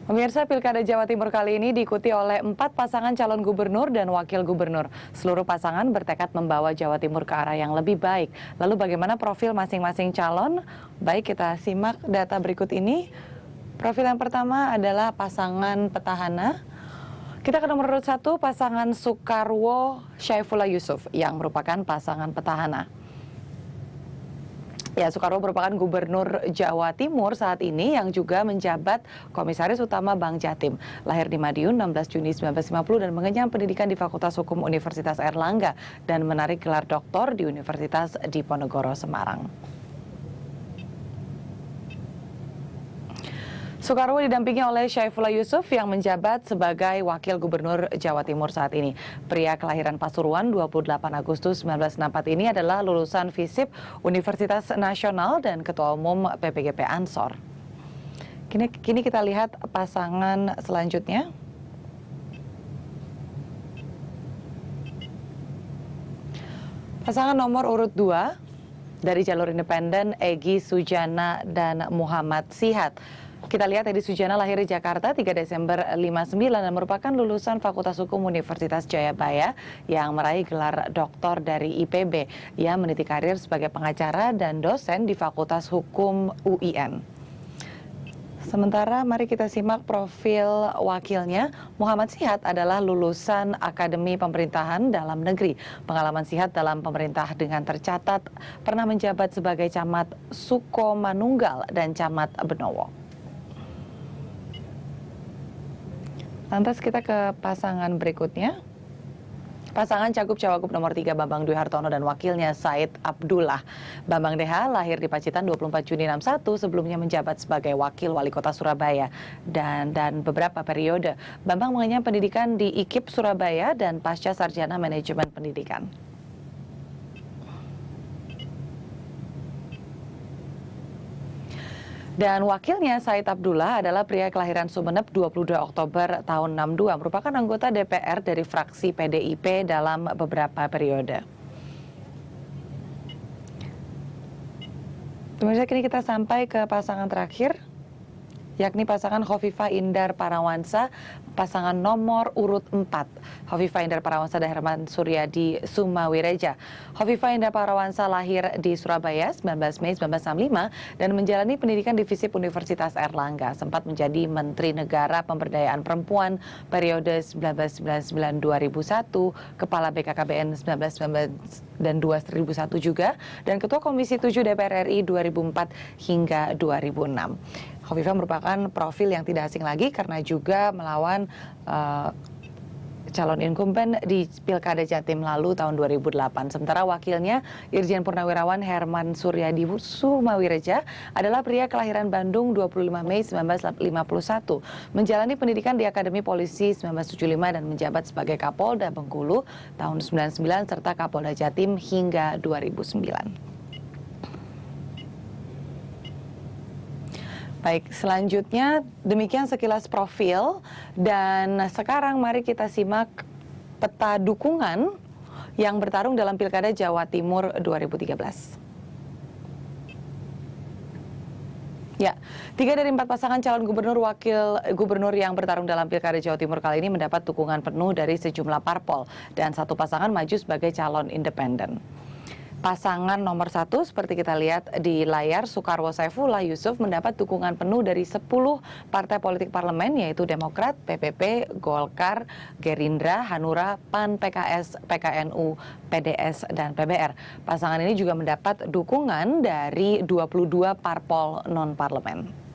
Pemirsa, Pilkada Jawa Timur kali ini diikuti oleh 4 pasangan calon gubernur dan wakil gubernur. Seluruh pasangan bertekad membawa Jawa Timur ke arah yang lebih baik. Lalu bagaimana profil masing-masing calon? Baik, kita simak data berikut ini. Profil yang pertama adalah pasangan petahana. Kita ke nomor urut 1, pasangan Soekarwo Saifullah Yusuf yang merupakan pasangan petahana. Ya, Soekarwo merupakan gubernur Jawa Timur saat ini yang juga menjabat Komisaris Utama Bank Jatim. Lahir di Madiun 16 Juni 1950 dan mengenyam pendidikan di Fakultas Hukum Universitas Airlangga dan menarik gelar doktor di Universitas Diponegoro Semarang. Soekarwo didampingi oleh Saifullah Yusuf yang menjabat sebagai Wakil Gubernur Jawa Timur saat ini. Pria kelahiran Pasuruan 28 Agustus 1964 ini adalah lulusan FISIP Universitas Nasional dan Ketua Umum PPGP Ansor. Kini kita lihat pasangan selanjutnya. Pasangan nomor urut 2 dari jalur independen, Egy Sujana dan Muhammad Sihat. Kita lihat Egy Sujana lahir di Jakarta 3 Desember 59 dan merupakan lulusan Fakultas Hukum Universitas Jayabaya yang meraih gelar doktor dari IPB. Ia meniti karir sebagai pengacara dan dosen di Fakultas Hukum UIN. Sementara mari kita simak profil wakilnya. Muhammad Sihat adalah lulusan Akademi Pemerintahan Dalam Negeri. Pengalaman Sihat dalam pemerintah dengan tercatat pernah menjabat sebagai Camat Sukomanunggal dan Camat Benowo. Lantas kita ke pasangan berikutnya. Pasangan Cagup-Cawagup nomor 3 Bambang Dwi Hartono dan wakilnya Said Abdullah. Bambang DH lahir di Pacitan 24 Juni 61, sebelumnya menjabat sebagai wakil wali kota Surabaya dan beberapa periode. Bambang mengenyam pendidikan di IKIP Surabaya dan pasca sarjana manajemen pendidikan. Dan wakilnya Said Abdullah adalah pria kelahiran Sumeneb 22 Oktober tahun 62, merupakan anggota DPR dari fraksi PDIP dalam beberapa periode. Kemudian kini kita sampai ke pasangan terakhir, yakni pasangan Khofifah Indar Parawansa, pasangan nomor urut 4. Khofifah Indar Parawansa dan Herman Suryadi Sumawireja. Khofifah Indar Parawansa lahir di Surabaya 19 Mei 1965 dan menjalani pendidikan di FISIP Universitas Airlangga. Sempat menjadi Menteri Negara Pemberdayaan Perempuan periode 1999-2001, Kepala BKKBN 1999 dan 2001 juga, dan Ketua Komisi 7 DPR RI 2004 hingga 2006. Khofifah merupakan profil yang tidak asing lagi karena juga melawan calon incumbent di Pilkada Jatim lalu tahun 2008. Sementara wakilnya Irjen Purnawirawan Herman Suryadi Sumawireja adalah pria kelahiran Bandung 25 Mei 1951. Menjalani pendidikan di Akademi Polisi 1975 dan menjabat sebagai Kapolda Bengkulu tahun 99 serta Kapolda Jatim hingga 2009. Baik, selanjutnya demikian sekilas profil dan sekarang mari kita simak peta dukungan yang bertarung dalam Pilkada Jawa Timur 2013. Ya, 3 dari 4 pasangan calon gubernur wakil gubernur yang bertarung dalam Pilkada Jawa Timur kali ini mendapat dukungan penuh dari sejumlah parpol dan satu pasangan maju sebagai calon independen. Pasangan nomor 1 seperti kita lihat di layar, Soekarwo Saifullah Yusuf mendapat dukungan penuh dari 10 partai politik parlemen yaitu Demokrat, PPP, Golkar, Gerindra, Hanura, PAN, PKS, PKNU, PDS, dan PBR. Pasangan ini juga mendapat dukungan dari 22 parpol non-parlemen.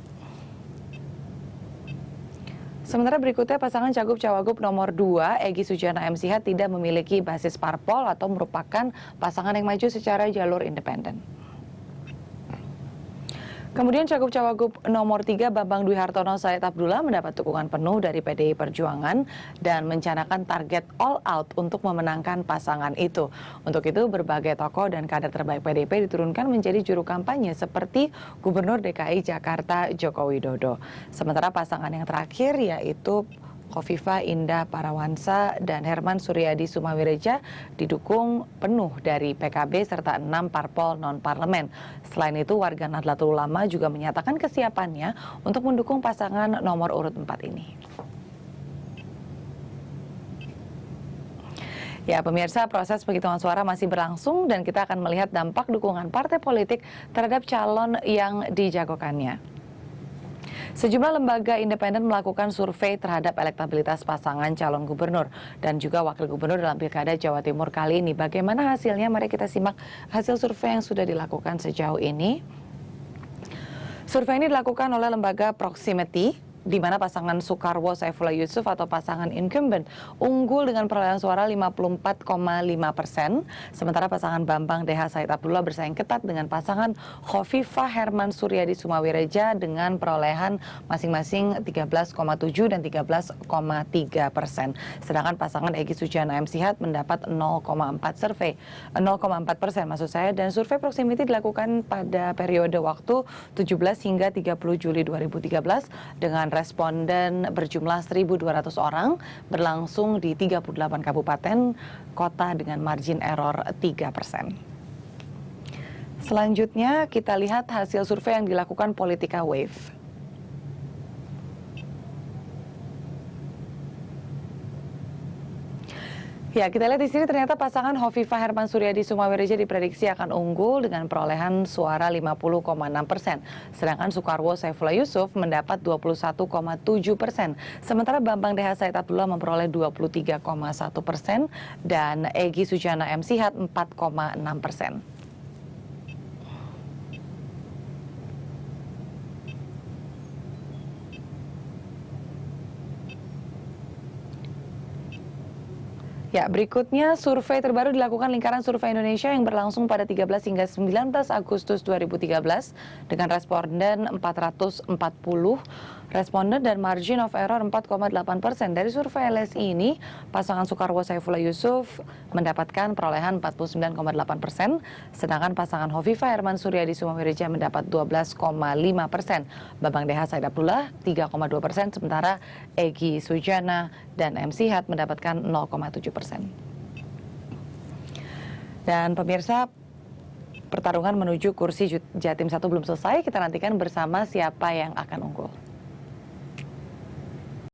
Sementara berikutnya pasangan Cagup-Cawagup nomor 2, Egy Sujana M. Sihat tidak memiliki basis parpol atau merupakan pasangan yang maju secara jalur independen. Kemudian Cagup-Cawagup nomor 3, Bambang Dwi Hartono Said Abdullah mendapat dukungan penuh dari PDI Perjuangan dan mencanangkan target all out untuk memenangkan pasangan itu. Untuk itu berbagai tokoh dan kader terbaik PDIP diturunkan menjadi juru kampanye seperti Gubernur DKI Jakarta Joko Widodo. Sementara pasangan yang terakhir yaitu Khofifah Indah Parawansa dan Herman Suryadi Sumawireja didukung penuh dari PKB serta 6 parpol non-parlemen. Selain itu, warga Nahdlatul Ulama juga menyatakan kesiapannya untuk mendukung pasangan nomor urut 4 ini. Ya, pemirsa, proses penghitungan suara masih berlangsung dan kita akan melihat dampak dukungan partai politik terhadap calon yang dijagokannya. Sejumlah lembaga independen melakukan survei terhadap elektabilitas pasangan calon gubernur dan juga wakil gubernur dalam Pilkada Jawa Timur kali ini. Bagaimana hasilnya? Mari kita simak hasil survei yang sudah dilakukan sejauh ini. Survei ini dilakukan oleh lembaga Proximity, di mana pasangan Soekarwo Saifullah Yusuf atau pasangan incumbent unggul dengan perolehan suara 54,5%, sementara pasangan Bambang DH Said Abdullah bersaing ketat dengan pasangan Khofifah Herman Suryadi Sumawireja dengan perolehan masing-masing 13,7 dan 13,3%. Sedangkan pasangan Egy Sujana M. Sihat mendapat 0,4% maksud saya, dan survei Proximity dilakukan pada periode waktu 17 hingga 30 Juli 2013 dengan responden berjumlah 1.200 orang, berlangsung di 38 kabupaten kota dengan margin error 3%. Selanjutnya kita lihat hasil survei yang dilakukan Politika Wave. Ya, kita lihat di sini ternyata pasangan Khofifah Herman Suryadi Sumawireja diprediksi akan unggul dengan perolehan suara 50,6%. Sedangkan Soekarwo Saifullah Yusuf mendapat 21,7%. Sementara Bambang DH Said Abdullah memperoleh 23,1% dan Egy Sujana M. Sihat 4,6%. Ya, berikutnya survei terbaru dilakukan Lingkaran Survei Indonesia yang berlangsung pada 13 hingga 19 Agustus 2013 dengan responden 440 responden dan margin of error 4,8%. Dari survei LSI ini, pasangan Soekarwo Saifullah Yusuf mendapatkan perolehan 49,8%, sedangkan pasangan Khofifah Herman Suryadi Sumawireja mendapat 12,5%. Bambang DH Said Abdullah 3,2%, sementara Egy Sujana dan M. Sihat mendapatkan 0,7%. Dan pemirsa, pertarungan menuju kursi Jatim 1 belum selesai, kita nantikan bersama siapa yang akan unggul.